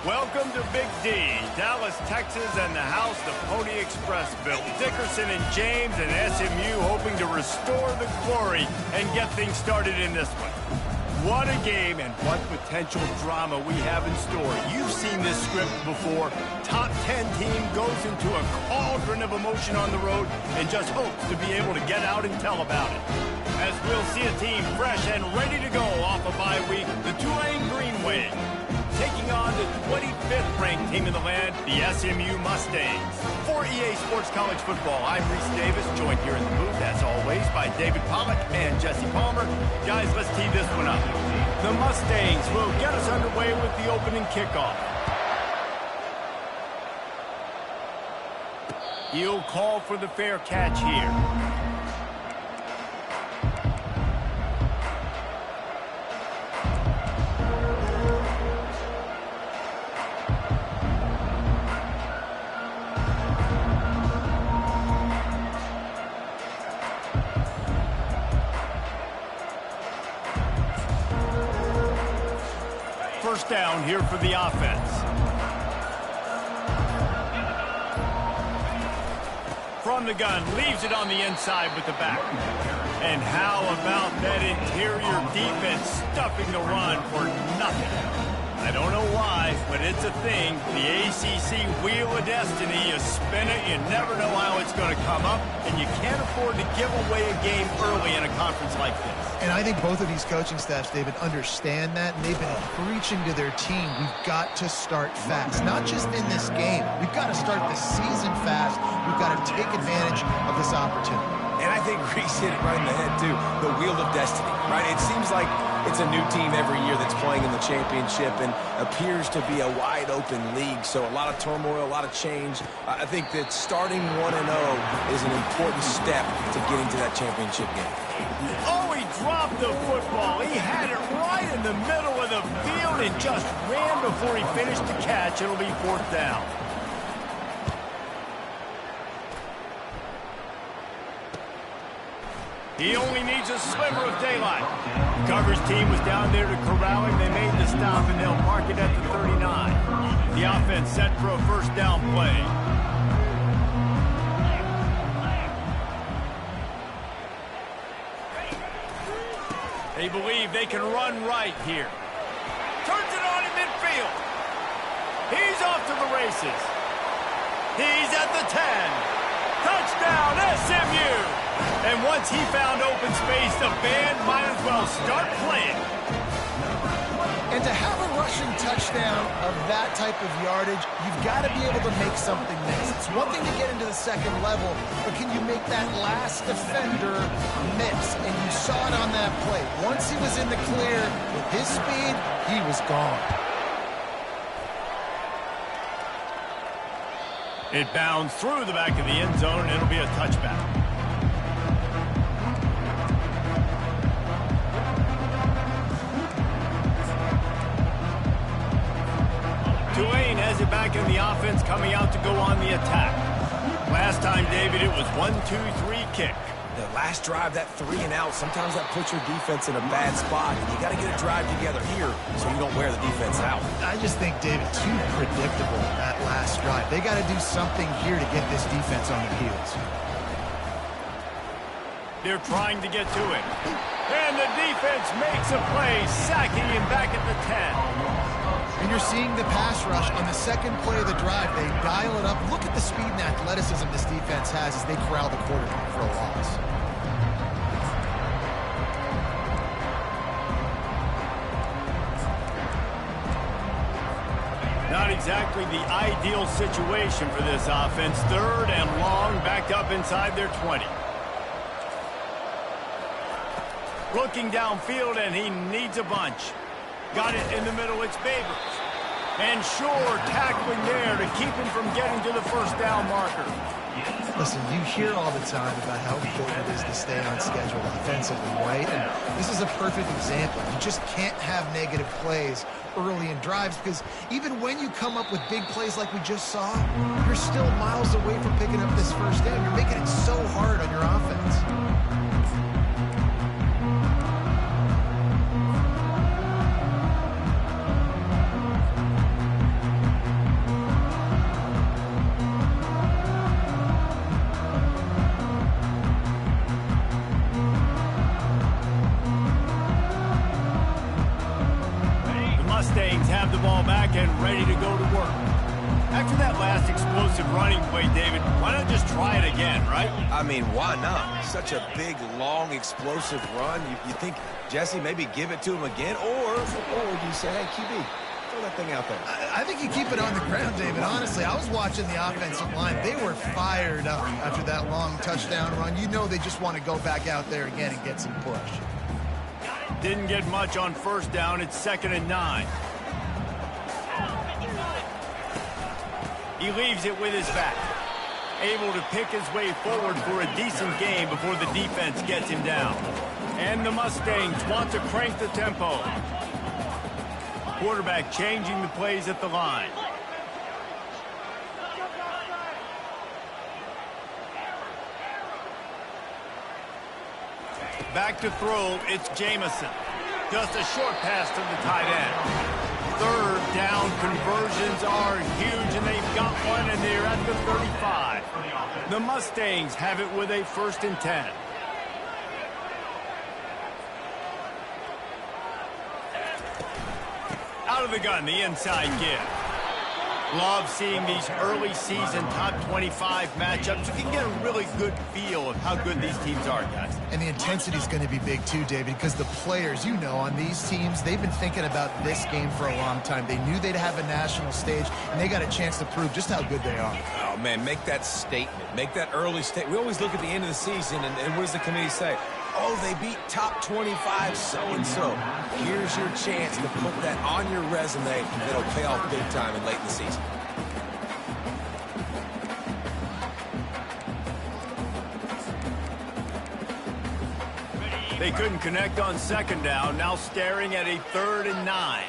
Welcome to Big D, Dallas, Texas, and the house the Pony Express built. Dickerson and James and SMU hoping to restore the glory and get things started in this one. What a game and what potential drama we have in store. You've seen this script before. Top 10 team goes into a cauldron of emotion on the road and just hopes to be able to get out and tell about it. As we'll see a team fresh and ready to go off a bye week, the Tulane Green Wave, taking on the 25th ranked team in the land, the SMU Mustangs. For EA Sports College Football, I'm Reese Davis, joined here in the booth, as always, by David Pollack and Jesse Palmer. Guys, let's tee this one up. The Mustangs will get us underway with the opening kickoff. He'll call for the fair catch here. First down here for the offense. From the gun, leaves it on the inside with the back. And how about that interior defense stuffing the run for nothing? I don't know why, but it's a thing. The ACC Wheel of Destiny, you spin it, you never know how it's going to come up, and you can't afford to give away a game early in a conference like this. And I think both of these coaching staffs, David, understand that, and they've been preaching to their team, we've got to start fast. Not just in this game. We've got to start the season fast. We've got to take advantage of this opportunity. And I think Reese hit it right in the head, too. The Wheel of Destiny, right? It seems like it's a new team every year that's playing in the championship and appears to be a wide-open league. So a lot of turmoil, a lot of change. I think that starting 1-0 is an important step to getting to that championship game. Oh, he dropped the football. He had it right in the middle of the field and just ran before he finished the catch. It'll be fourth down. He only needs a sliver of daylight. The coverage team was down there to corral him. They made the stop, and they'll mark it at the 39. The offense set for a first down play. They believe they can run right here. Turns it on in midfield. He's off to the races. He's at the 10. Touchdown, SMU! And once he found open space, the band might as well start playing. And to have a rushing touchdown of that type of yardage, you've got to be able to make something miss. It's one thing to get into the second level, but can you make that last defender miss? And you saw it on that play. Once he was in the clear, with his speed, he was gone. It bounds through the back of the end zone, and it'll be a touchback. Tulane has it back in the offense, coming out to go on the attack. Last time, David, it was 1-2-3 kick. The last drive, that 3 and out, sometimes that puts your defense in a bad spot. And you got to get a drive together here so you don't wear the defense out. I just think, David, too predictable that last drive. They got to do something here to get this defense on their heels. They're trying to get to it. And the defense makes a play, sacking him back at the 10. And you're seeing the pass rush on the second play of the drive. They dial it up. Look at the speed and athleticism this defense has as they corral the quarterback for a loss. Not exactly the ideal situation for this offense. Third and long, backed up inside their 20. Looking downfield, and he needs a bunch. Got it in the middle, it's Babers. And Shore tackling there to keep him from getting to the first down marker. Listen, you hear all the time about how important it is to stay on schedule offensively, right? And this is a perfect example. You just can't have negative plays early in drives because even when you come up with big plays like we just saw, you're still miles away from picking up this first down. You're making it so hard on your offense. Mustangs have the ball back and ready to go to work. After that last explosive running play, David, why not just try it again, right? I mean, why not? Such a big, long, explosive run. You think, Jesse, maybe give it to him again? Or do you say, hey, QB, throw that thing out there? I think you keep it on the ground, David. Honestly, I was watching the offensive line. They were fired up after that long touchdown run. You know they just want to go back out there again and get some push. Didn't get much on first down. It's 2nd and 9. He leaves it with his back. Able to pick his way forward for a decent game before the defense gets him down. And the Mustangs want to crank the tempo. Quarterback changing the plays at the line. Back to throw, it's Jamison. Just a short pass to the tight end. 3rd down conversions are huge, and they've got one, and they're at the 35. The Mustangs have it with a 1st and 10. Out of the gun, the inside give. Love seeing these early season top 25 matchups. You can get a really good feel of how good these teams are, guys. And the intensity is going to be big too, David, because the players, you know, on these teams, they've been thinking about this game for a long time. They knew they'd have a national stage, and they got a chance to prove just how good they are. Oh, man, make that statement. Make that early statement. We always look at the end of the season, and what does the committee say? Oh, they beat top 25 so-and-so. Here's your chance to put that on your resume. That'll pay off big time and late in the season. They couldn't connect on 2nd down. Now staring at a 3rd and 9.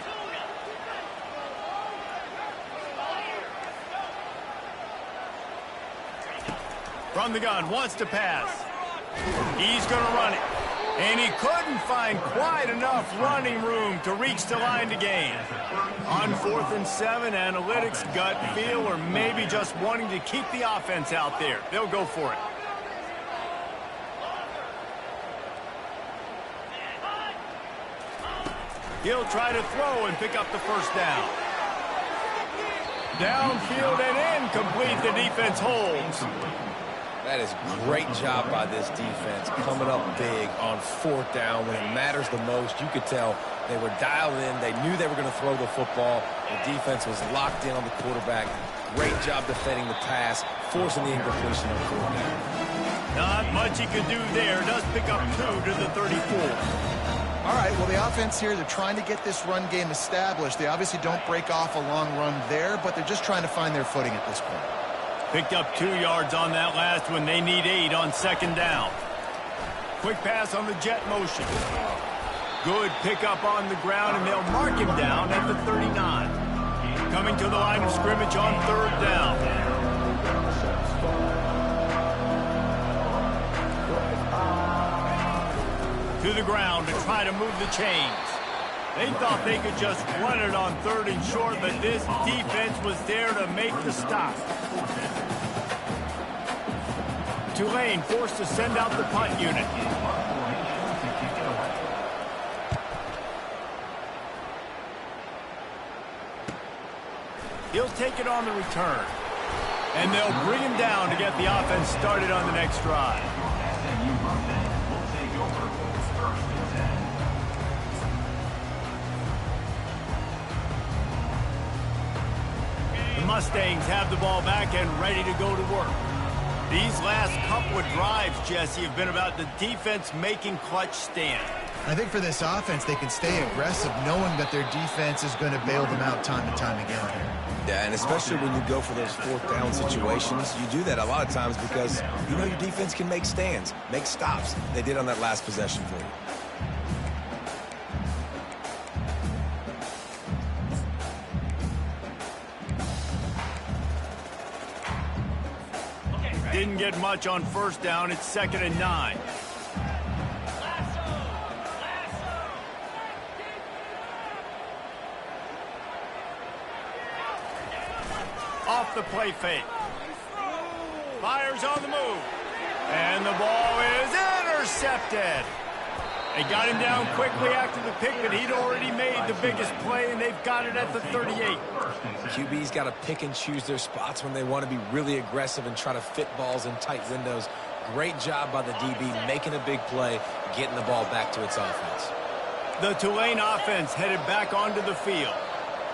From the gun, wants to pass. He's going to run it. And he couldn't find quite enough running room to reach the line to gain. On 4th and 7, analytics, gut feel, or maybe just wanting to keep the offense out there. They'll go for it. He'll try to throw and pick up the 1st down. Downfield and incomplete. The defense holds. That is a great job by this defense, coming up big on 4th down when it matters the most. You could tell they were dialed in. They knew they were going to throw the football. The defense was locked in on the quarterback. Great job defending the pass, forcing the incompletion on 4th down. Not much he could do there. Does pick up 2 to the 34. All right, well, the offense here, they're trying to get this run game established. They obviously don't break off a long run there, but they're just trying to find their footing at this point. Picked up 2 yards on that last one. They need 8 on 2nd down. Quick pass on the jet motion. Good pickup on the ground, and they'll mark him down at the 39. Coming to the line of scrimmage on 3rd down. To the ground to try to move the chains. They thought they could just run it on 3rd and short, but this defense was there to make the stop. Tulane forced to send out the punt unit. He'll take it on the return. And they'll bring him down to get the offense started on the next drive. The Mustangs have the ball back and ready to go to work. These last couple of drives, Jesse, have been about the defense making clutch stands. I think for this offense, they can stay aggressive knowing that their defense is going to bail them out time and time again here. Yeah, and especially when you go for those 4th down situations, you do that a lot of times because you know your defense can make stands, make stops. They did on that last possession for you. Didn't get much on 1st down. It's 2nd and 9. Off the play fake. Fires on the move. And the ball is intercepted. They got him down quickly after the pick, but he'd already made the biggest play, and they've got it at the 38. QB's got to pick and choose their spots when they want to be really aggressive and try to fit balls in tight windows. Great job by the DB making a big play, getting the ball back to its offense. The Tulane offense headed back onto the field.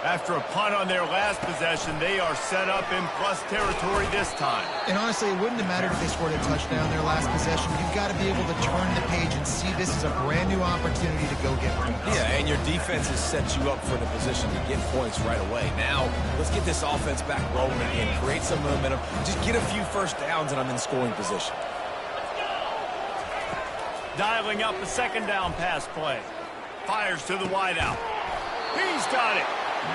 After a punt on their last possession, they are set up in plus territory this time. And honestly, it wouldn't have mattered if they scored a touchdown their last possession. You've got to be able to turn the page and see this as a brand new opportunity to go get points. Yeah, and your defense has set you up for the position to get points right away. Now, let's get this offense back rolling again, create some momentum, just get a few first downs, and I'm in scoring position. Dialing up a second down pass play. Fires to the wideout. He's got it.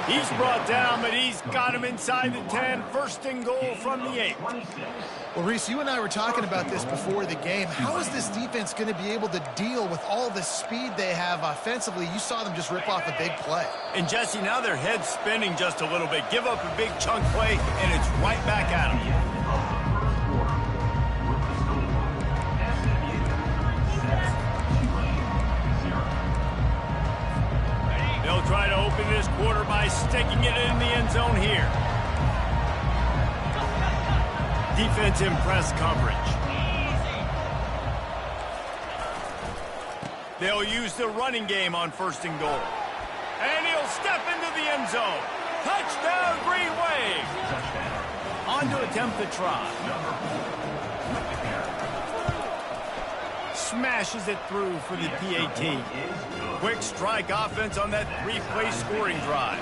He's brought down, but he's got him inside the 10. First and goal from the 8. Well, Reese, you and I were talking about this before the game. How is this defense going to be able to deal with all the speed they have offensively? You saw them just rip off a big play. And, Jesse, now their head's spinning just a little bit. Give up a big chunk play, and it's right back at them. They'll try to open this quarter by sticking it in the end zone here. Defense in press coverage. They'll use the running game on first and goal. And he'll step into the end zone. Touchdown, Green Wave. On to attempt the try. Smashes it through for the PAT. Quick strike offense on that 3-play scoring drive.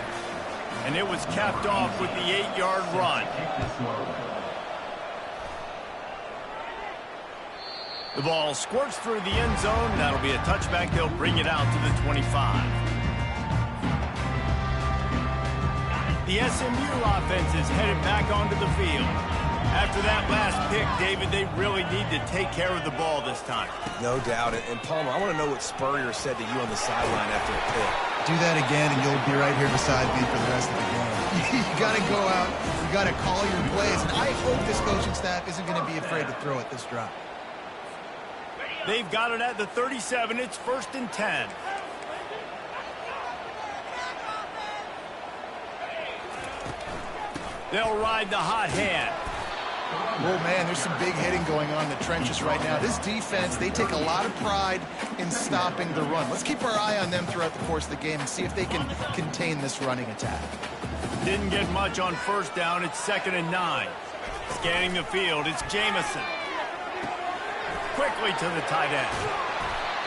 And it was capped off with the 8-yard run. The ball squirts through the end zone. That'll be a touchback. They'll bring it out to the 25. The SMU offense is headed back onto the field. After that last pick, David, they really need to take care of the ball this time. No doubt. And Palmer, I want to know what Spurrier said to you on the sideline after a pick. Do that again, and you'll be right here beside me for the rest of the game. You got to go out. You got to call your plays. And I hope this coaching staff isn't going to be afraid to throw at this drive. They've got it at the 37. It's first and 10. They'll ride the hot hand. Oh, man, there's some big hitting going on in the trenches right now. This defense, they take a lot of pride in stopping the run. Let's keep our eye on them throughout the course of the game and see if they can contain this running attack. Didn't get much on first down. It's 2nd and 9. Scanning the field, it's Jamison. Quickly to the tight end.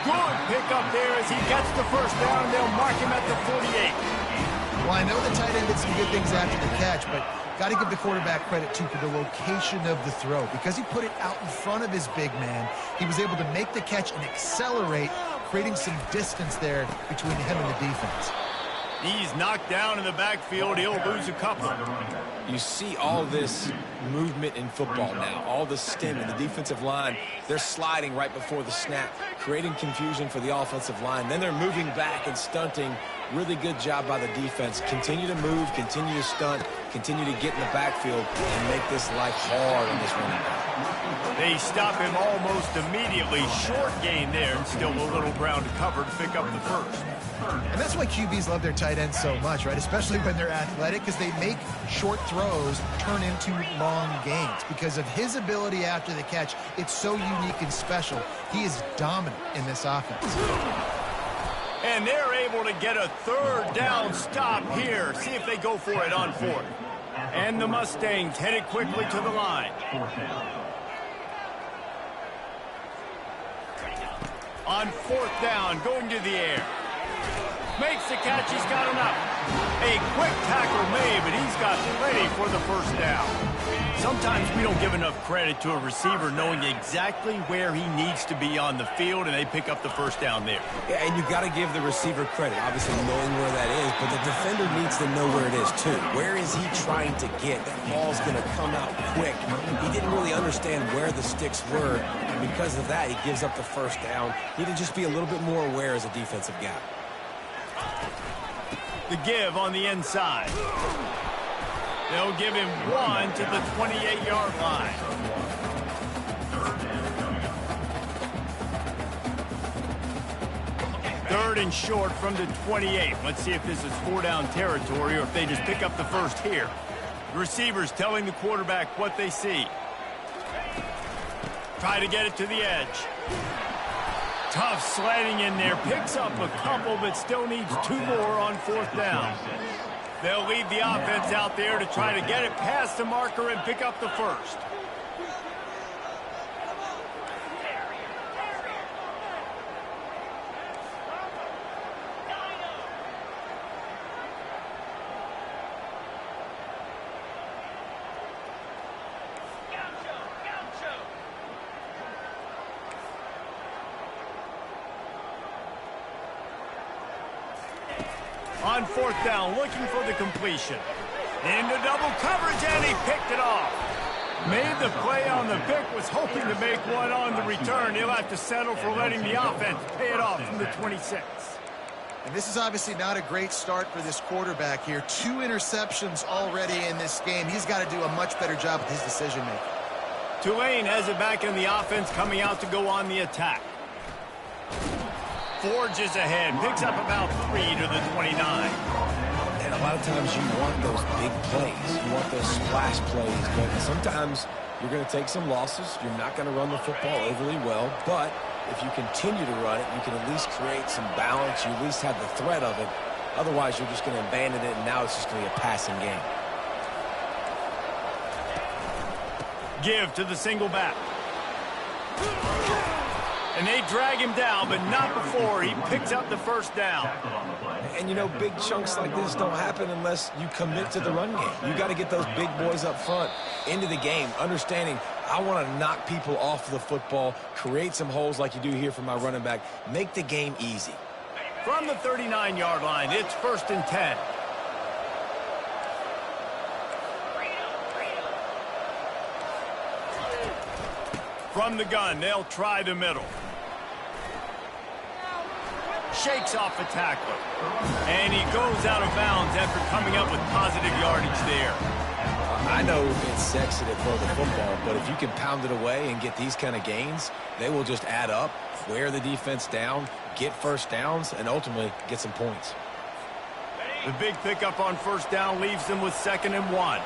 Good pickup there as he gets the first down. They'll mark him at the 48. Well, I know the tight end did some good things after the catch, but got to give the quarterback credit, too, for the location of the throw. Because he put it out in front of his big man, he was able to make the catch and accelerate, creating some distance there between him and the defense. He's knocked down in the backfield. He'll lose a couple. You see all this movement in football now, all the stem in the defensive line. They're sliding right before the snap, creating confusion for the offensive line. Then they're moving back and stunting. Really good job by the defense. Continue to move, continue to stunt, continue to get in the backfield and make this life hard on this running back. They stop him almost immediately. Short gain there, and still a little ground to cover to pick up the first. And that's why QBs love their tight ends so much, right? Especially when they're athletic, because they make short throws turn into long gains. Because of his ability after the catch, it's so unique and special. He is dominant in this offense. And they're able to get a third down stop here. See if they go for it on 4th. And the Mustangs headed quickly to the line. On 4th down, going to the air. Makes the catch, he's got enough. A quick tackle made, but he's got plenty for the first down. Sometimes we don't give enough credit to a receiver knowing exactly where he needs to be on the field, and they pick up the first down there. Yeah, and you got to give the receiver credit, obviously knowing where that is, but the defender needs to know where it is too. Where is he trying to get? That ball's going to come out quick. He didn't really understand where the sticks were, and because of that, he gives up the first down. He need to just be a little bit more aware as a defensive guy. The give on the inside. They'll give him 1 to the 28-yard line. 3rd and short from the 28. Let's see if this is 4-down territory or if they just pick up the first here. The receivers telling the quarterback what they see. Try to get it to the edge. Tough sledding in there. Picks up a couple, but still needs 2 more on 4th down. They'll leave the offense out there to try to get it past the marker and pick up the first. On 4th down, looking for the completion. Into double coverage, and he picked it off. Made the play on the pick, was hoping to make one on the return. He'll have to settle for letting the offense pay it off from the 26. And this is obviously not a great start for this quarterback here. 2 interceptions already in this game. He's got to do a much better job with his decision-making. Tulane has it back in the offense, coming out to go on the attack. Forges ahead, picks up about 3 to the 29. And a lot of times you want those big plays. You want those splash plays. But sometimes you're going to take some losses. You're not going to run the football overly well. But if you continue to run it, you can at least create some balance. You at least have the threat of it. Otherwise, you're just going to abandon it, and now it's just going to be a passing game. Give to the single back. And they drag him down, but not before he picks up the first down. And, you know, big chunks like this don't happen unless you commit to the run game. You got to get those big boys up front into the game, understanding I want to knock people off the football, create some holes like you do here for my running back, make the game easy. From the 39-yard line, it's 1st and 10. From the gun, they'll try the middle. Shakes off a tackler. And he goes out of bounds after coming up with positive yardage there. I know it's sexy to throw the football, but if you can pound it away and get these kind of gains, they will just add up, wear the defense down, get first downs, and ultimately get some points. The big pickup on 1st down leaves them with 2nd and 1.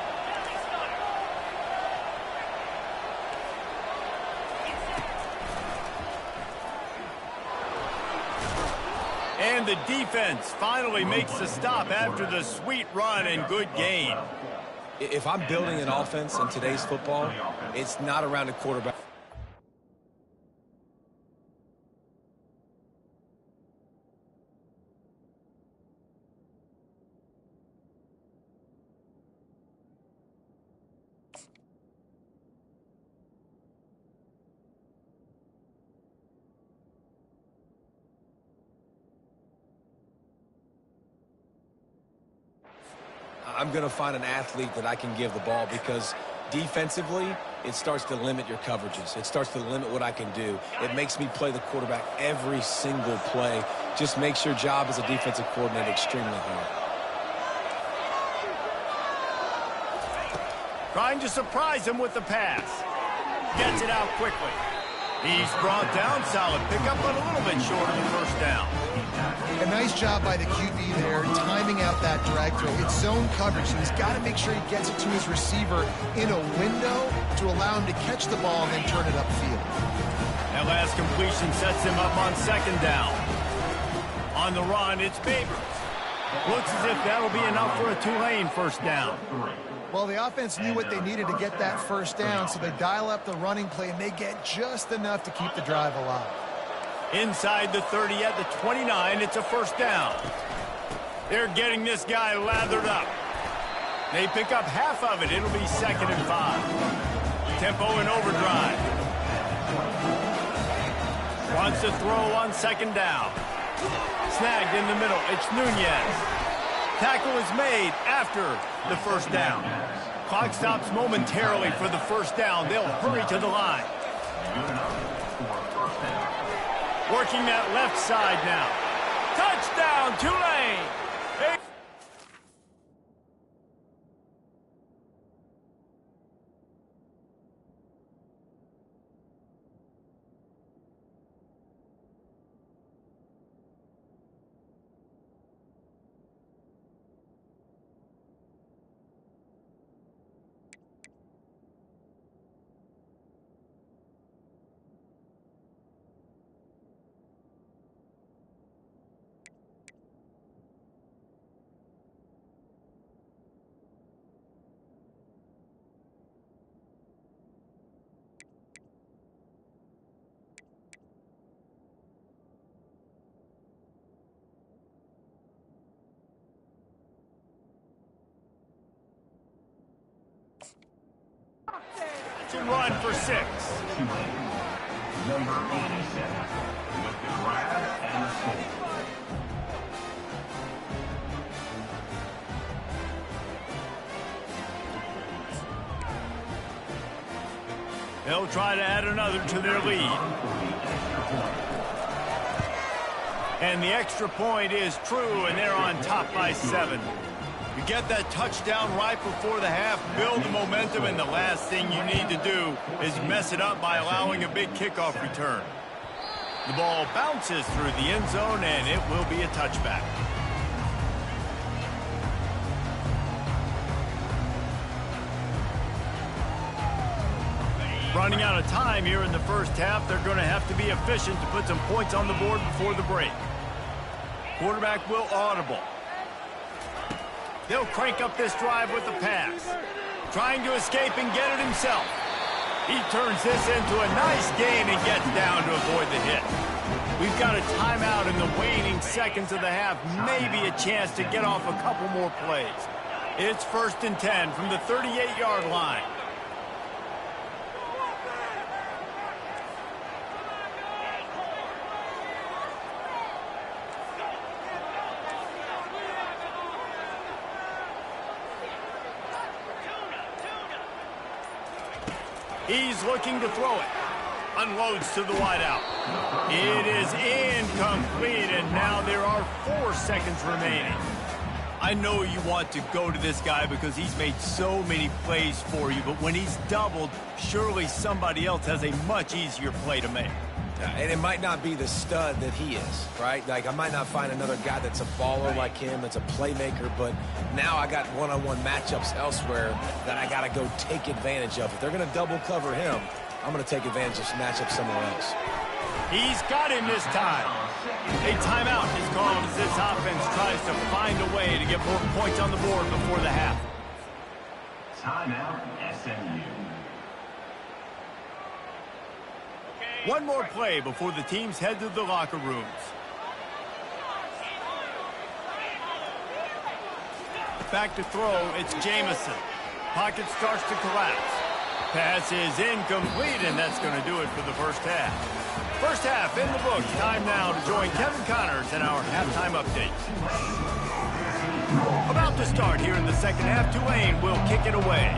And the defense finally makes the stop after the sweet run and good gain. If I'm building an offense in today's football, it's not around a quarterback. I'm going to find an athlete that I can give the ball, because defensively, it starts to limit your coverages. It starts to limit what I can do. It makes me play the quarterback every single play. Just makes your job as a defensive coordinator extremely hard. Trying to surprise him with the pass. Gets it out quickly. He's brought down, solid pickup, but a little bit short of the 1st down. A nice job by the QB there, timing out that drag throw. It's zone coverage, so he's got to make sure he gets it to his receiver in a window to allow him to catch the ball and then turn it upfield. That last completion sets him up on 2nd down. On the run, it's Babers. Looks as if that'll be enough for a Tulane 1st down. Well, the offense knew what they needed to get that 1st down, so they dial up the running play, and they get just enough to keep the drive alive. Inside the 30 at the 29, it's a 1st down. They're getting this guy lathered up. They pick up half of it. It'll be 2nd and 5. Tempo and overdrive. Wants to throw on 2nd down. Snagged in the middle. It's Nunez. Tackle is made after the 1st down. Clock stops momentarily for the 1st down. They'll hurry to the line. Working that left side now. Touchdown, Tulane! To run for 6. Number 87 with the grab and score. They'll try to add another to their lead. And the extra point is true, and they're on top by 7. You get that touchdown right before the half, build the momentum, and the last thing you need to do is mess it up by allowing a big kickoff return. The ball bounces through the end zone, and it will be a touchback. Running out of time here in the first half, they're going to have to be efficient to put some points on the board before the break. Quarterback will audible. They'll crank up this drive with the pass. Trying to escape and get it himself. He turns this into a nice gain and gets down to avoid the hit. We've got a timeout in the waning seconds of the half. Maybe a chance to get off a couple more plays. It's 1st and 10 from the 38-yard line. He's looking to throw it. Unloads to the wideout. It is incomplete, and now there are 4 seconds remaining. I know you want to go to this guy because he's made so many plays for you, but when he's doubled, surely somebody else has a much easier play to make. And it might not be the stud that he is, right? Like, I might not find another guy that's a baller like him, that's a playmaker, but now I got one-on-one matchups elsewhere that I got to go take advantage of. If they're going to double cover him, I'm going to take advantage of matchup somewhere else. He's got him this time. A timeout is called as this offense tries to find a way to get more points on the board before the half. Timeout, SMU. One more play before the teams head to the locker rooms. Back to throw, it's Jamison. Pocket starts to collapse. Pass is incomplete, and that's going to do it for the first half. First half in the books. Time now to join Kevin Connors in our halftime update. About to start here in the second half, Tulane will kick it away.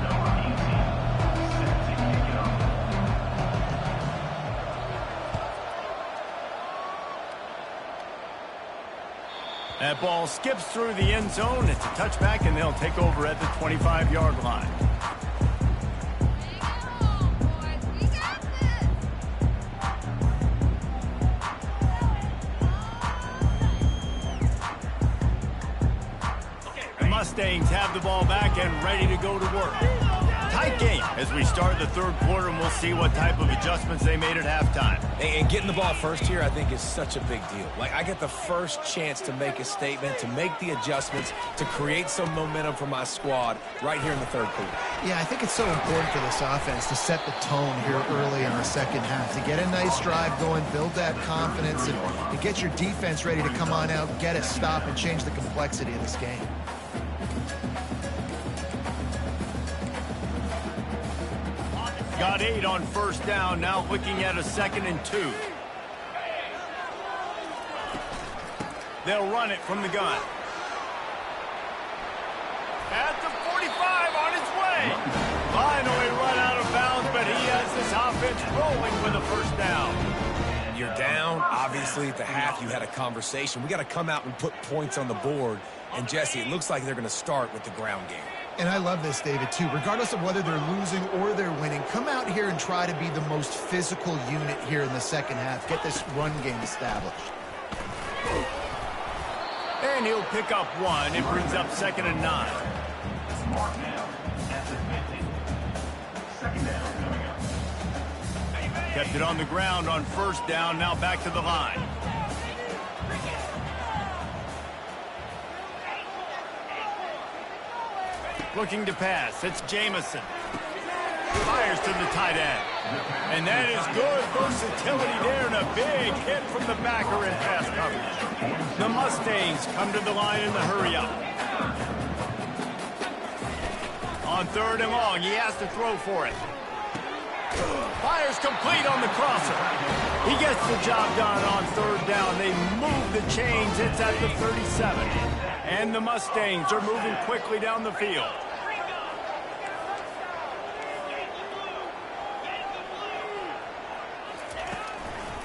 That ball skips through the end zone. It's a touchback, and they'll take over at the 25-yard line. The Mustangs have the ball back and ready to go to work. Tight game as we start the third quarter, and we'll see what type of adjustments they made at halftime. And getting the ball first here, I think, is such a big deal. Like, I get the first chance to make a statement, to make the adjustments, to create some momentum for my squad right here in the third quarter. Yeah, I think it's so important for this offense to set the tone here early in the second half, to get a nice drive going, build that confidence, and get your defense ready to come on out, get a stop, and change the complexity of this game. Got 8 on first down, now looking at a 2nd and 2. They'll run it from the gun. At the 45 on its way. Finally run out of bounds, but he has this offense rolling with a first down. You're down. Obviously, at the half, you had a conversation. We got to come out and put points on the board. And, Jesse, it looks like they're going to start with the ground game. And I love this, David, too. Regardless of whether they're losing or they're winning, come out here and try to be the most physical unit here in the second half. Get this run game established. And he'll pick up 1. It brings up 2nd and 9. Mark down at the 50. Second down coming up. Kept it on the ground on first down, now back to the line. Looking to pass, it's Jamison. Fires to the tight end. And that is good versatility there, and a big hit from the backer in pass coverage. The Mustangs come to the line in the hurry-up. On 3rd and long, he has to throw for it. Fires complete on the crosser. He gets the job done on 3rd down. They move the chains. It's at the 37. And the Mustangs are moving quickly down the field.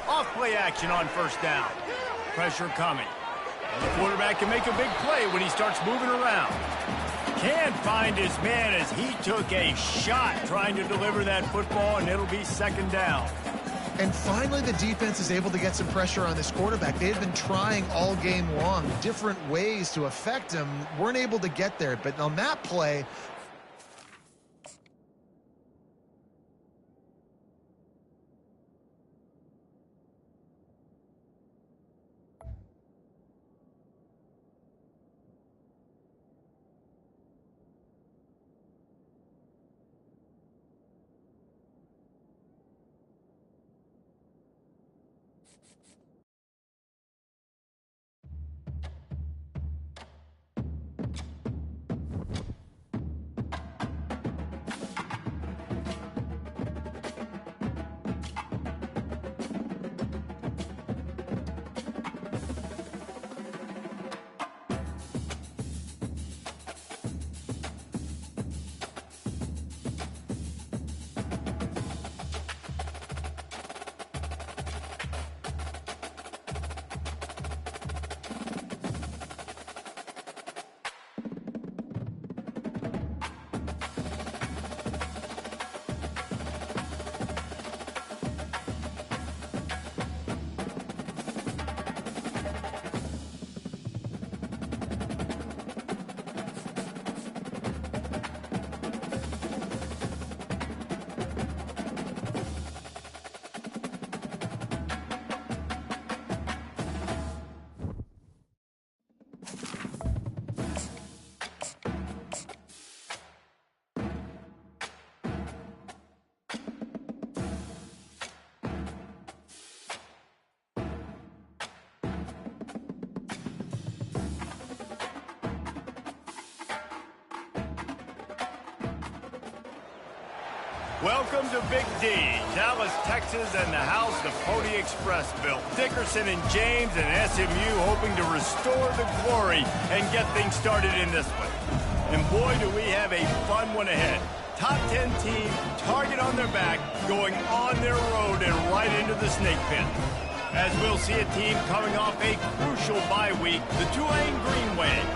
Off-play action on 1st down. Pressure coming. And the quarterback can make a big play when he starts moving around. Can't find his man as he took a shot trying to deliver that football, and it'll be 2nd down. And finally, the defense is able to get some pressure on this quarterback. They've been trying all game long, different ways to affect him. Weren't able to get there, but on that play, Welcome to Big D, Dallas, Texas, and the house the Pony Express built. Dickerson and James and SMU hoping to restore the glory and get things started in this one. And boy, do we have a fun one ahead. Top 10 team, target on their back, going on their road and right into the snake pit. As we'll see a team coming off a crucial bye week, the Tulane Green Wave,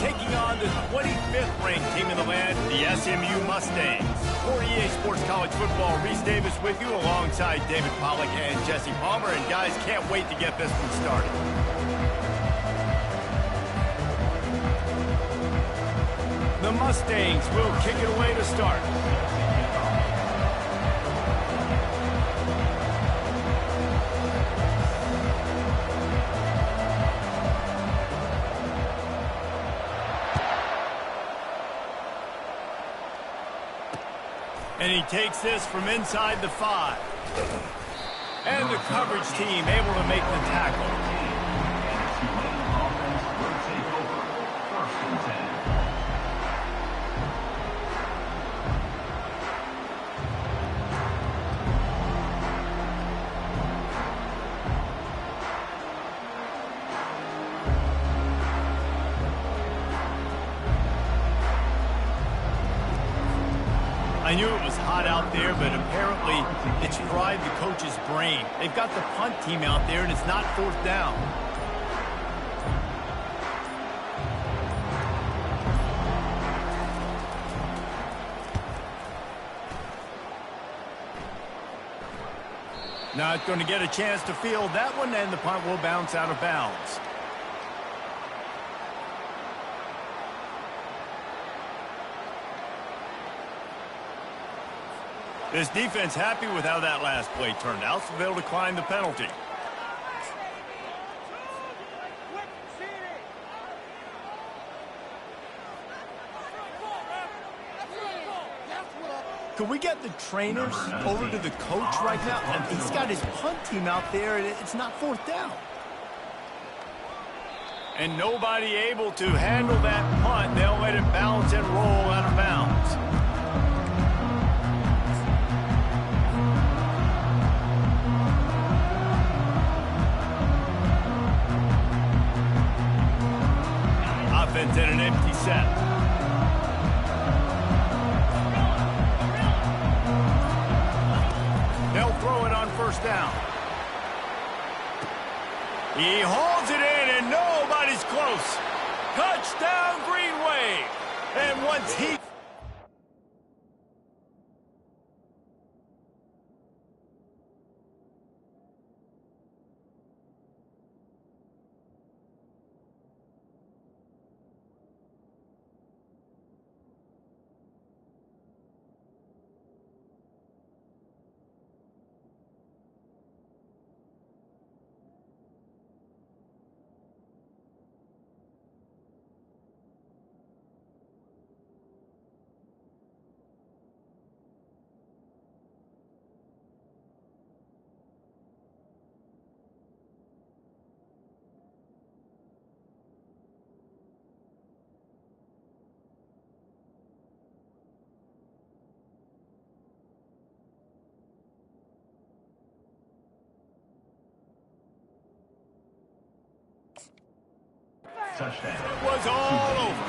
taking on the 25th ranked team in the land, the SMU Mustangs. For EA Sports College Football, Reese Davis with you alongside David Pollack and Jesse Palmer. And guys, can't wait to get this one started. The Mustangs will kick it away to start. And he takes this from inside the 5. And the coverage team able to make the tackle. I knew it was hot out there, but apparently it's fried the coach's brain. They've got the punt team out there, and it's not 4th down. Not going to get a chance to field that one, and the punt will bounce out of bounds. This defense happy with how that last play turned out, so they'll decline the penalty. Could we get the trainers over to the coach right now? And he's got his punt team out there, and it's not 4th down. And nobody able to handle that punt. They'll let it bounce and roll out of bounds. offense in an empty set. They'll throw it on first down. He holds it in, and nobody's close. Touchdown, Green Wave. And once he... Touchdown. It was all over.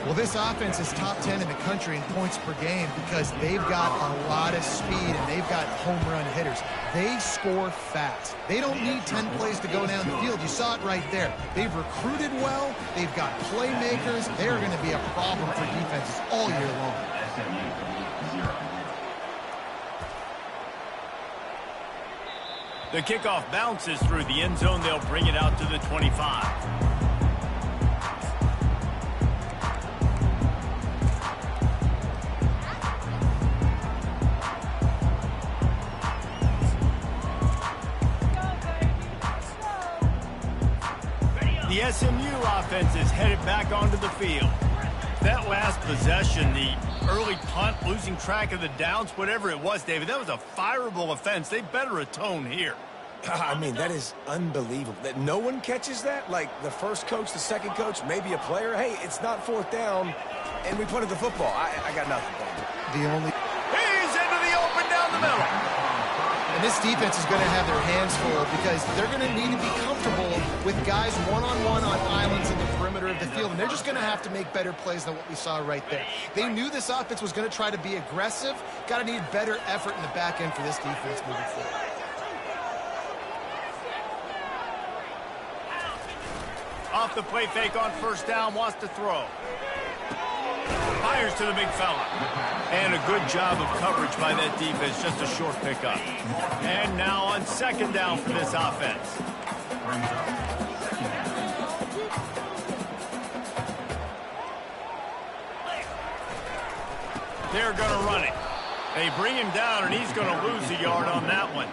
Well, this offense is top 10 in the country in points per game because they've got a lot of speed and they've got home run hitters. They score fast. They don't need 10 plays to go down the field. You saw it right there. They've recruited well. They've got playmakers. They're going to be a problem for defenses all year long. SMU 0. The kickoff bounces through the end zone. They'll bring it out to the 25. The SMU offense is headed back onto the field. That last possession, the early punt, losing track of the downs, whatever it was, David, that was a fireable offense. They better atone here. I mean, that is unbelievable. That no one catches that? Like the first coach, the second coach, maybe a player. Hey, it's not fourth down, and we punted the football. I got nothing. The only... He's into the open down the middle. And this defense is going to have their hands full because they're going to need to be comfortable with guys one-on-one on islands in the perimeter of the field, and they're just going to have to make better plays than what we saw right there. They knew this offense was going to try to be aggressive. Got to need better effort in the back end for this defense moving forward. Off the play fake on first down, wants to throw. Fires to the big fella. And a good job of coverage by that defense, just a short pickup. And now on second down for this offense. They're going to run it. They bring him down, and he's going to lose a yard on that one.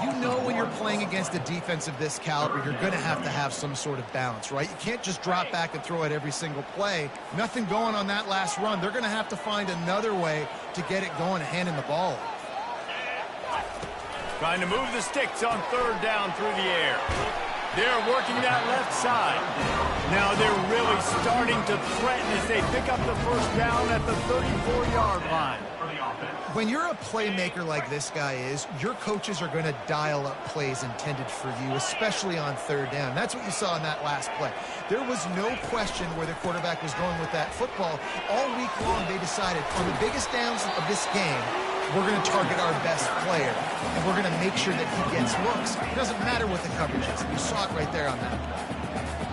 You know when you're playing against a defense of this caliber, you're going to have some sort of balance, right? You can't just drop back and throw it every single play. Nothing going on that last run. They're going to have to find another way to get it going and handing the ball off. Trying to move the sticks on third down through the air. They're working that left side. Now they're really starting to threaten as they pick up the first down at the 34-yard line. When you're a playmaker like this guy is, your coaches are going to dial up plays intended for you, especially on third down. That's what you saw in that last play. There was no question where the quarterback was going with that football. All week long, they decided on the biggest downs of this game, we're going to target our best player, and we're going to make sure that he gets looks. It doesn't matter what the coverage is. You saw it right there on that.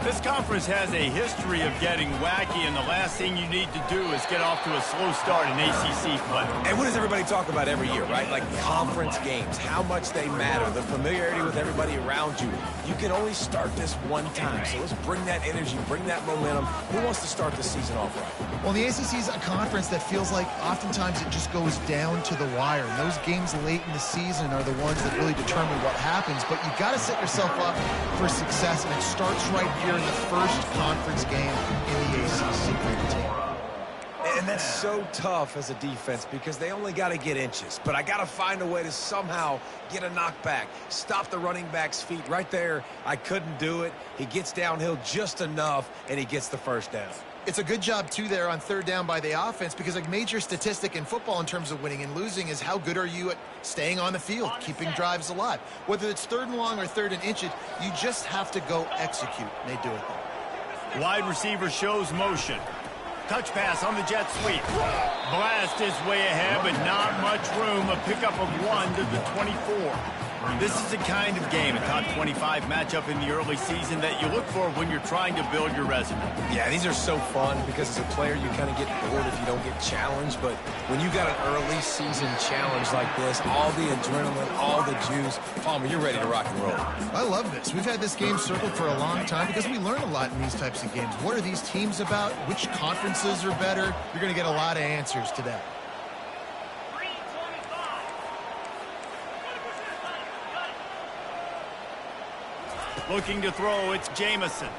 This conference has a history of getting wacky, and the last thing you need to do is get off to a slow start in ACC play. And what does everybody talk about every year, right? Like conference games, how much they matter, the familiarity with everybody around you. You can only start this one time, so let's bring that energy, bring that momentum. Who wants to start the season off right? Well, the ACC is a conference that feels like oftentimes it just goes down to the wire. And those games late in the season are the ones that really determine what happens. But you got to set yourself up for success, and it starts right here in the first conference game in the ACC for the team. And that's so tough as a defense because they only got to get inches. But I got to find a way to somehow get a knockback, stop the running back's feet right there. I couldn't do it. He gets downhill just enough, and he gets the first down. It's a good job, too, there on third down by the offense because a major statistic in football in terms of winning and losing is how good are you at staying on the field, keeping drives alive. Whether it's third and long or third and inches, you just have to go execute, and they do it there. Wide receiver shows motion. Touch pass on the jet sweep. Blast his way ahead, but not much room. A pickup of 1 to the 24. This is the kind of game, a top 25 matchup in the early season, that you look for when you're trying to build your resume. Yeah, these are so fun because as a player, you kind of get bored if you don't get challenged. But when you got an early season challenge like this, all the adrenaline, all the juice, Palmer, you're ready to rock and roll. I love this. We've had this game circled for a long time because we learn a lot in these types of games. What are these teams about? Which conferences are better? You're going to get a lot of answers today. Looking to throw, it's Jamison.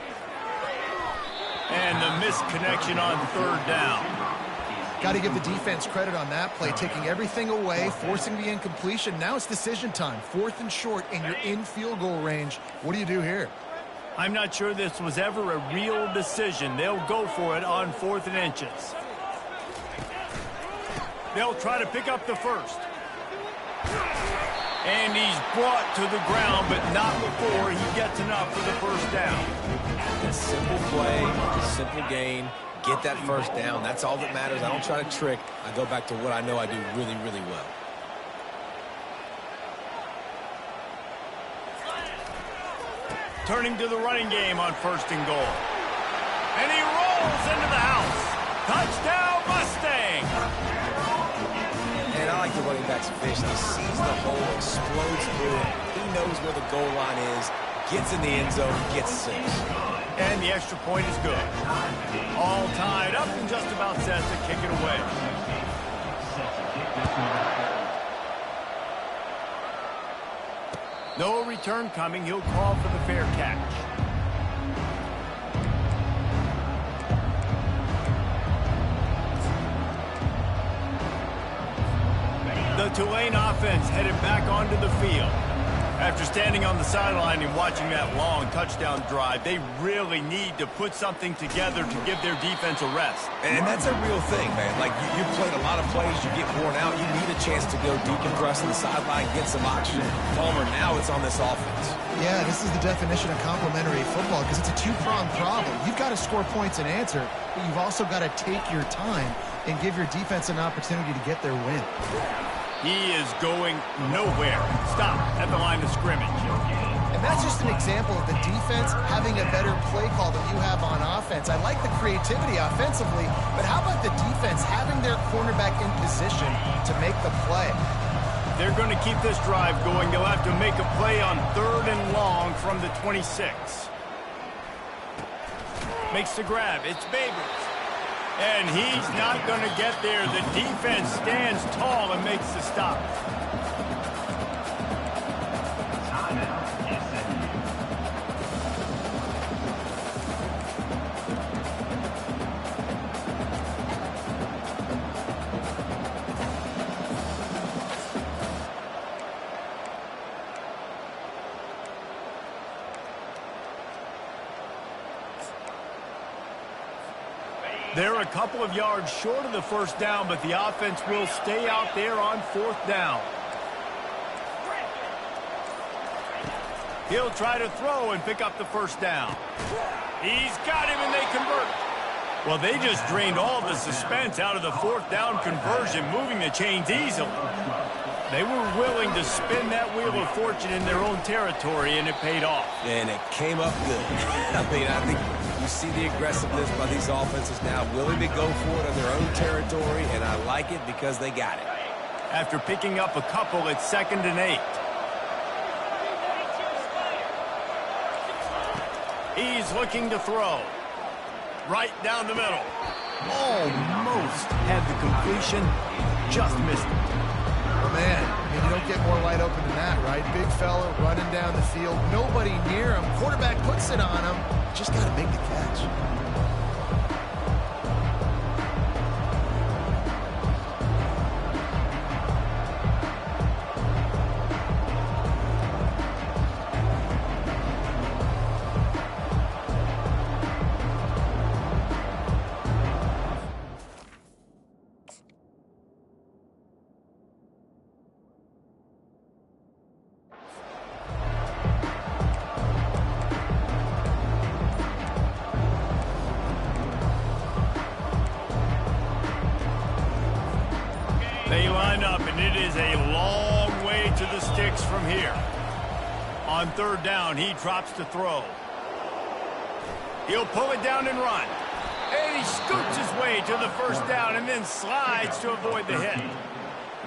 And the missed connection on 3rd down. Got to give the defense credit on that play, taking everything away, forcing the incompletion. Now it's decision time. 4th and short, and you're in field goal range. What do you do here? I'm not sure this was ever a real decision. They'll go for it on 4th and inches. They'll try to pick up the first. And he's brought to the ground, but not before he gets enough for the first down. A simple play, simple gain, get that first down. That's all that matters. I don't try to trick. I go back to what I know I do really, really well. Turning to the running game on 1st and goal. And he rolls into the house. Touchdown, Mustang! And I like the running back's vision. He sees the hole, explodes through it. He knows where the goal line is, gets in the end zone, gets 6. And the extra point is good. All tied up and just about set to kick it away. No return coming. He'll call for the fair catch. The Tulane offense headed back onto the field. After standing on the sideline and watching that long touchdown drive, they really need to put something together to give their defense a rest. And that's a real thing, man. Like, you played a lot of plays, you get worn out, you need a chance to go decompress on the sideline, get some oxygen. Palmer, now it's on this offense. Yeah, this is the definition of complementary football because it's a two-pronged problem. You've got to score points and answer, but you've also got to take your time and give your defense an opportunity to get their win. He is going nowhere. Stop at the line of scrimmage. And that's just an example of the defense having a better play call than you have on offense. I like the creativity offensively, but how about the defense having their cornerback in position to make the play? They're going to keep this drive going. They'll have to make a play on 3rd and long from the 26. Makes the grab. It's Babers. And he's not going to get there. The defense stands tall and makes the stop. They're a couple of yards short of the first down, but the offense will stay out there on 4th down. He'll try to throw and pick up the first down. He's got him, and they convert. Well, they just drained all the suspense out of the 4th down conversion, moving the chains easily. They were willing to spin that wheel of fortune in their own territory, and it paid off. And it came up good. I think you see the aggressiveness by these offenses now, willing to go for it on their own territory, and I like it because they got it. After picking up a couple, it's 2nd and 8. He's looking to throw. Right down the middle. Almost had the completion, just missed it. Oh, man, I mean, you don't get more wide open than that, right? Big fella running down the field, nobody near him. Quarterback puts it on him. Just got to make the catch. is a long way to the sticks from here. On third down, he drops to throw. He'll pull it down and run. And he scoots his way to the first down and then slides to avoid the hit.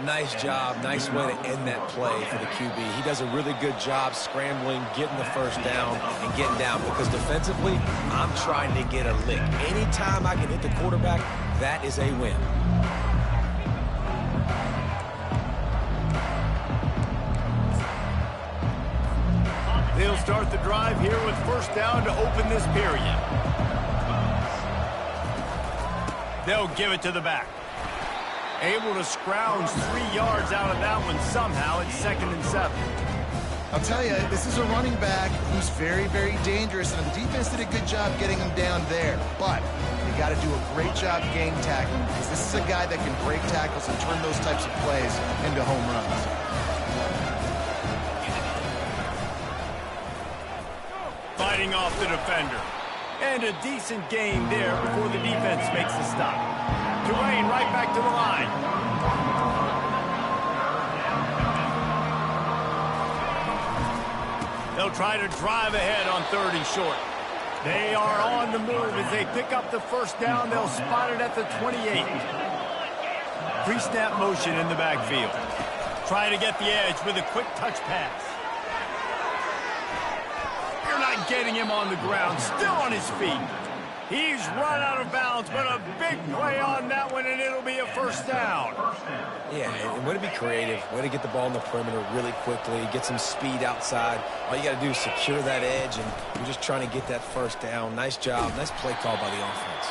Nice job. Nice way to end that play for the QB. He does a really good job scrambling, getting the first down, and getting down. Because defensively, I'm trying to get a lick. Anytime I can hit the quarterback, that is a win. They'll start the drive here with first down to open this period. They'll give it to the back. Able to scrounge 3 yards out of that one somehow. It's 2nd and 7. I'll tell you, this is a running back who's very, very dangerous, and the defense did a good job getting him down there. But you got to do a great job game tackling, because this is a guy that can break tackles and turn those types of plays into home runs. Fighting off the defender. And a decent game there before the defense makes the stop. Tulane right back to the line. They'll try to drive ahead on 3rd and short. They are on the move as they pick up the first down. They'll spot it at the 28. Pre-snap motion in the backfield. Try to get the edge with a quick touch pass. You're not getting him on the ground, still on his feet. He's run out of bounds, but a big play on that one, and it'll be a first down. Yeah, and way to be creative, way to get the ball in the perimeter really quickly, get some speed outside. All you got to do is secure that edge, and you're just trying to get that first down. Nice job. Nice play call by the offense.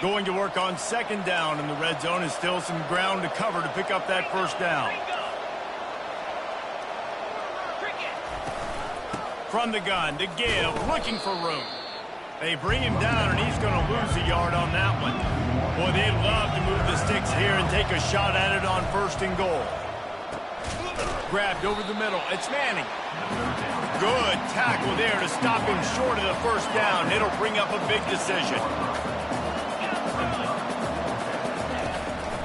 Going to work on 2nd down, and the red zone is still some ground to cover to pick up that first down. From the gun to give, looking for room. They bring him down, and he's going to lose a yard on that one. Boy, they'd love to move the sticks here and take a shot at it on 1st and goal. Grabbed over the middle. It's Manning. Good tackle there to stop him short of the first down. It'll bring up a big decision.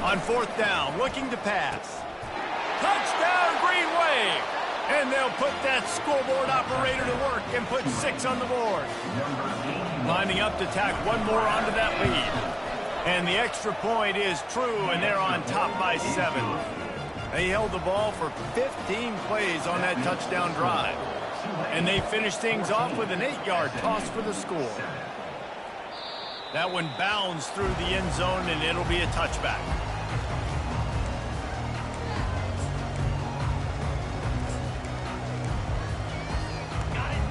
On 4th down, looking to pass. Touchdown, Green Wave! And they'll put that scoreboard operator to work and put 6 on the board. Lining up to tack one more onto that lead. And the extra point is true, and they're on top by 7. They held the ball for 15 plays on that touchdown drive. And they finished things off with an 8-yard toss for the score. That one bounds through the end zone, and it'll be a touchback.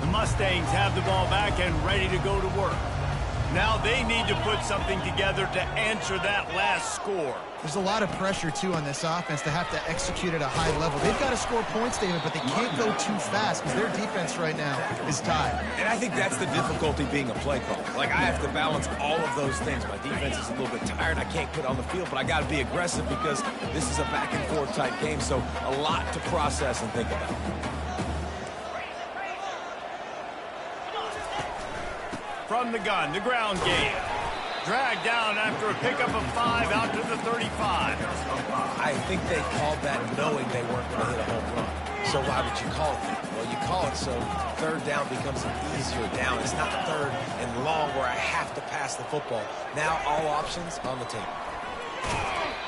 The Mustangs have the ball back and ready to go to work. Now they need to put something together to answer that last score. There's a lot of pressure, too, on this offense to have to execute at a high level. They've got to score points, David, but they can't go too fast because their defense right now is tired. And I think that's the difficulty being a play call. Like, I have to balance all of those things. My defense is a little bit tired. I can't get on the field, but I got to be aggressive because this is a back-and-forth type game, so a lot to process and think about. From the gun, the ground game. Dragged down after a pickup of 5 out to the 35. I think they called that knowing they weren't going to hit a home run. So why would you call it that? Well, you call it so 3rd down becomes an easier down. It's not 3rd and long where I have to pass the football. Now all options on the table.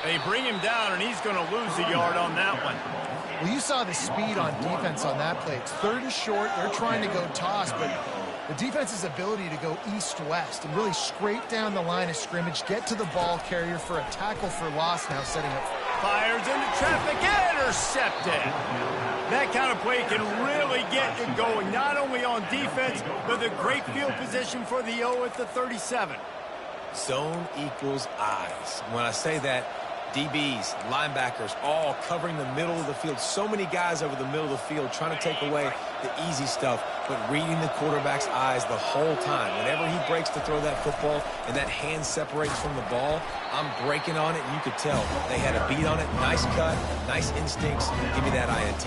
They bring him down, and he's going to lose a yard on that one. Well, you saw the speed on defense on that play. It's 3rd and short. They're trying to go toss, but the defense's ability to go east-west and really scrape down the line of scrimmage, get to the ball carrier for a tackle for loss now setting up. Fires into traffic, intercepted. That kind of play can really get you going, not only on defense, but the great field position for the O at the 37. Zone equals eyes. When I say that, DBs, linebackers, all covering the middle of the field. So many guys over the middle of the field trying to take away the easy stuff, but reading the quarterback's eyes the whole time. Whenever he breaks to throw that football and that hand separates from the ball, I'm breaking on it, and you could tell. They had a beat on it. Nice cut, nice instincts. Give me that INT.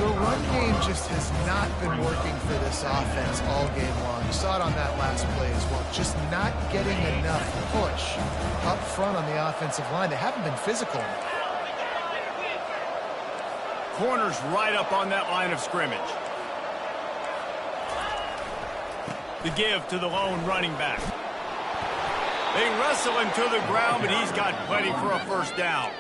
The run game just has not been working for this offense all game long. You saw it on that last play as well. Just not getting enough push up front on the offensive line. They haven't been physical. Corner's right up on that line of scrimmage. The give to the lone running back. They wrestle him to the ground, but he's got plenty for a first down.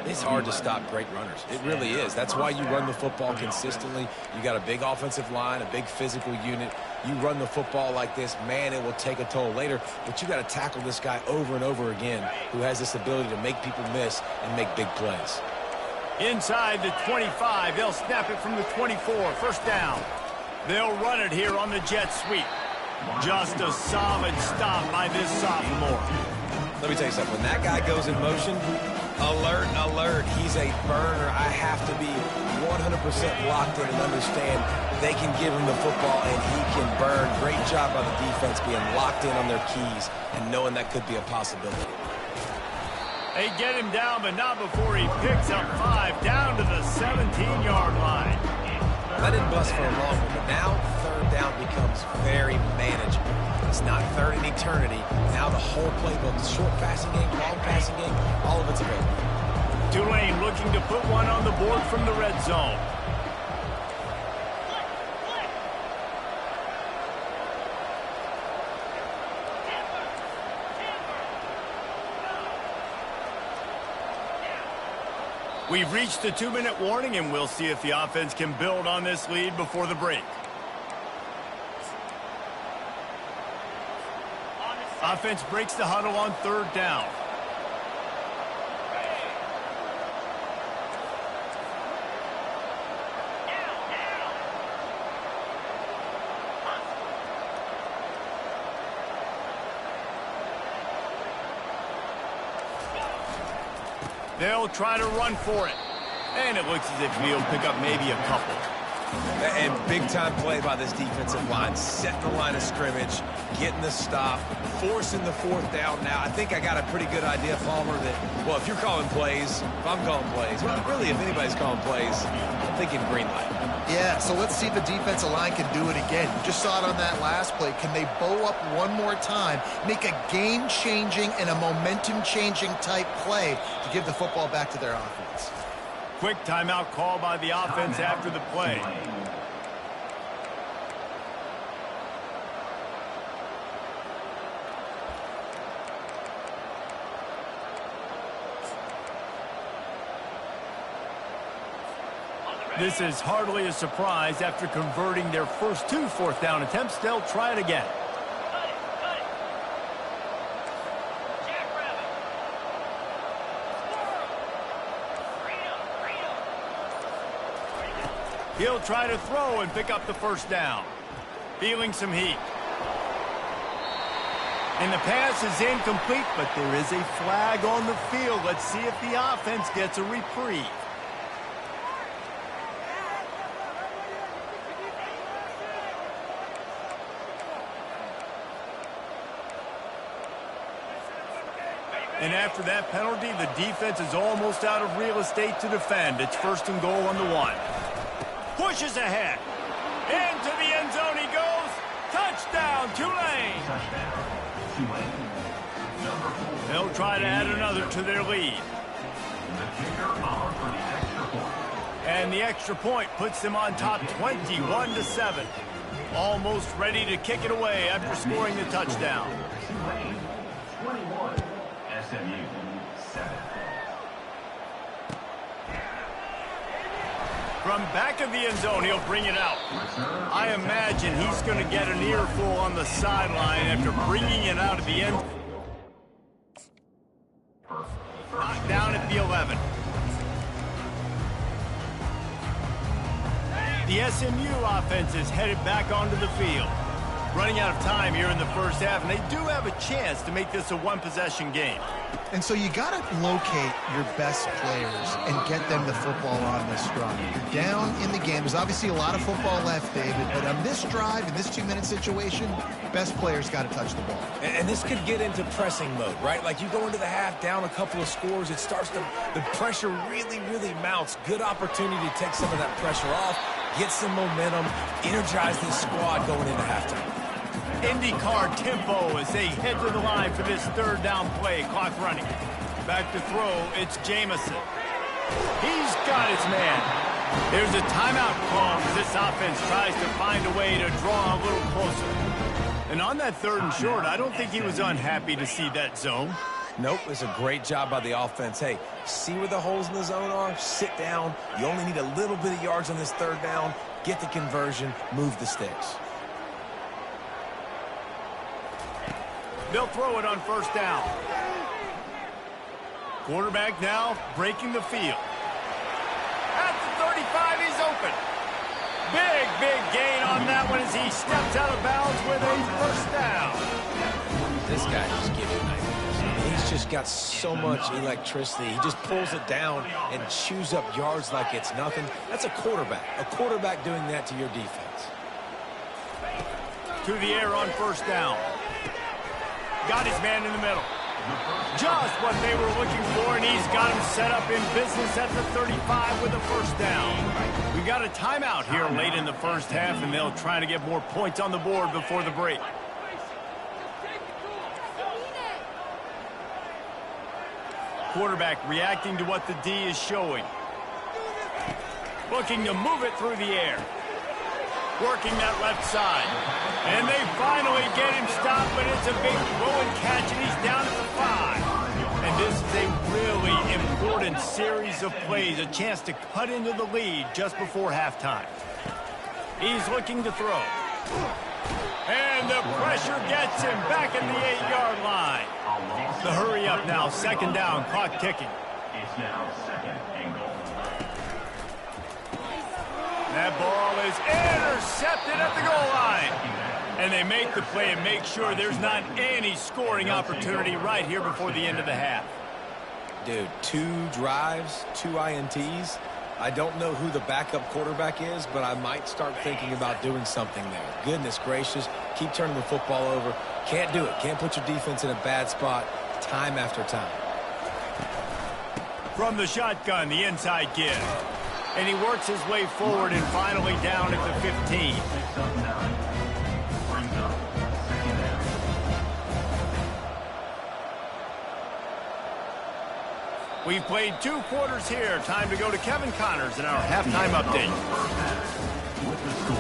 It's hard to stop great runners. It really is. That's why you run the football consistently. You got a big offensive line, a big physical unit. You run the football like this, man, it will take a toll later. But you got to tackle this guy over and over again who has this ability to make people miss and make big plays. Inside the 25, they'll snap it from the 24. First down. They'll run it here on the jet sweep. Just a solid stop by this sophomore. Let me tell you something. When that guy goes in motion, alert, alert. He's a burner. I have to be 100% locked in and understand they can give him the football and he can burn. Great job by the defense being locked in on their keys and knowing that could be a possibility. They get him down, but not before he picks up 5 down to the 17-yard line. That didn't bust for a long one, but now third down becomes very manageable. It's not third in eternity. Now the whole playbook, short passing game, long passing game, all of it's available. Tulane looking to put one on the board from the red zone. We've reached the 2-minute warning, and we'll see if the offense can build on this lead before the break. Offense breaks the huddle on third down. They'll try to run for it. And it looks as if he'll pick up maybe a couple. And big-time play by this defensive line. Setting the line of scrimmage, getting the stop, forcing the fourth down. Now, I think I got a pretty good idea, Palmer, that, well, if you're calling plays, if I'm calling plays, well, really, if anybody's calling plays, I'm thinking green light. Yeah, so let's see if the defensive line can do it again. You just saw it on that last play. Can they bow up one more time, make a game-changing and a momentum-changing type play to give the football back to their offense? Quick timeout call by the offense after the play. This is hardly a surprise. After converting their first 2 fourth-down attempts, they'll try it again. He'll try to throw and pick up the first down. Feeling some heat. And the pass is incomplete, but there is a flag on the field. Let's see if the offense gets a reprieve. And after that penalty, the defense is almost out of real estate to defend. It's first and goal on the 1. Pushes ahead. Into the end zone he goes. Touchdown, Tulane. They'll try to add another to their lead. And the extra point puts them on top 21-7. Almost ready to kick it away after scoring the touchdown. 21, SMU 7. From back of the end zone, he'll bring it out. I imagine he's going to get an earful on the sideline after bringing it out of the end. Knocked down at the 11. The SMU offense is headed back onto the field. running out of time here in the first half, and they do have a chance to make this a one-possession game. And so you got to locate your best players and get them the football on this drive. You're down in the game. There's obviously a lot of football left, David, but on this drive, in this 2-minute situation, best players got to touch the ball. And this could get into pressing mode, right? Like you go into the half down a couple of scores, it starts to, the pressure really, really mounts. Good opportunity to take some of that pressure off, get some momentum, energize this squad going into halftime. IndyCar tempo as they head to the line for this third down play. Clock running. Back to throw, it's Jamison. He's got his man. There's a timeout call as this offense tries to find a way to draw a little closer. And on that third and short, I don't think he was unhappy to see that zone. Nope, it's a great job by the offense. Hey, see where the holes in the zone are? Sit down. You only need a little bit of yards on this third down. Get the conversion, move the sticks. They'll throw it on first down. Quarterback now breaking the field. At the 35, he's open. Big gain on that one as he steps out of bounds with a first down. This guy just gives you nightmares. He's just got so much electricity. He just pulls it down and chews up yards like it's nothing. That's a quarterback. A quarterback doing that to your defense. To the air on first down. Got his man in the middle. Just what they were looking for, and he's got him set up in business at the 35 with a first down. We got a timeout here late in the first half, and they'll try to get more points on the board before the break. Quarterback reacting to what the D is showing. Looking to move it through the air. Working that left side. And they finally get him stopped, but it's a big throw and catch, and he's down at the 5. And this is a really important series of plays, a chance to cut into the lead just before halftime. He's looking to throw. And the pressure gets him back at the 8-yard line. The hurry up now, second down, clock ticking. It's now second and goal. That ball is intercepted at the goal line. And they make the play and make sure there's not any scoring opportunity right here before the end of the half. Dude, 2 drives, 2 INTs. I don't know who the backup quarterback is, but I might start thinking about doing something there. Goodness gracious, keep turning the football over. Can't do it. Can't put your defense in a bad spot time after time. From the shotgun, the inside give. And he works his way forward and finally down at the 15. We've played 2 quarters here. Time to go to Kevin Connors in our halftime update. With the score